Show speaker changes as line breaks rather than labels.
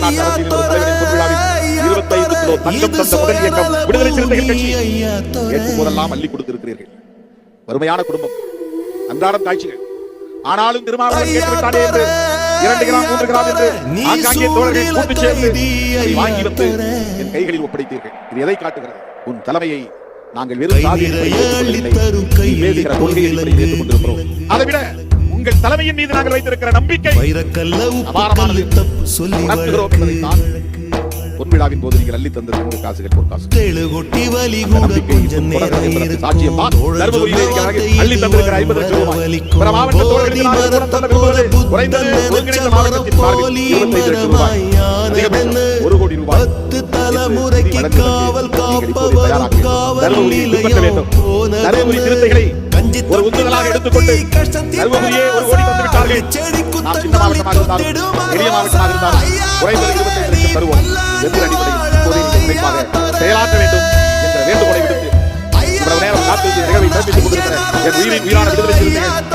தமிழ்நாட்டு அரசியல் ஒரு தலைவரின் பொன்விழாவில் 25 கிலோ தங்கம் தந்த முதல் இயக்கம் விடுதலை சிறுத்தைகள் கட்சி. கேட்கும் போதெல்லாம் அள்ளி கொடுத்திருக்கிறீர்கள். வறுமையான குடும்பம், அன்றாடம் காட்சிகள். ஆனாலும் திருமாவளவன் கேட்டுவிட்டானே என்று 2 கிராம் 3 கிராம் என்று ஆங்காங்கே தோழர்கள் கூட்டு சேர்ந்து வாங்கி வந்து என் கைகளில் ஒப்படைத்தீர்கள். இது எதை காட்டுகிறது? உன் தலைமையை நாங்கள் வெறும் கொண்டிருக்கிறோம். அதை விட உங்கள் தலைமையின் மீது நாங்கள் வைத்திருக்கிற நம்பிக்கை அபாரமானது. உணர்த்துகிறோம் என்பதைத்தான் பொன்விழாவின் போது நீங்கள் அள்ளி தந்த 100 காசுகள் பொற்காசு சாட்சியம் தான். தர்மபுரியிலே அள்ளி தந்திருக்கிற 50 லட்சம் ரூபாய் பிற மாவட்ட தோழர்களுக்கு நாங்கள் தர விரும்புவது குறைந்தது ஒருங்கிணைந்த மாவட்டத்தின் சார்பில் 25 லட்சம் ரூபாய், அதிகபட்சம் 1 கோடி ரூபாய் தர்மபுரியை பின்பற்ற வேண்டும். தர்மபுரி சிறுத்தைகளை ஒரு உந்துதலாக எடுத்துக்கொண்டு தர்மபுரியே 1 கோடி தந்துவிட்டார்கள். நாம் சின்ன மாவட்டமாக இருந்தாலும் பெரிய மாவட்டமாக இருந்தாலும் குறைந்தது 25 லட்சம் தருவோம் என்ற அடிப்படையில் இப்போதே நீங்கள் உழைப்பாக செயலாற்ற வேண்டும் என்ற வேண்டுகோளை விடுத்து இவ்வளவு நேரம் காத்திருந்து நிகழ்வை சிறப்பித்துக் கொண்டிருக்கிற என் உயிரின் உயிரான விடுதலை சிறுத்தைகள்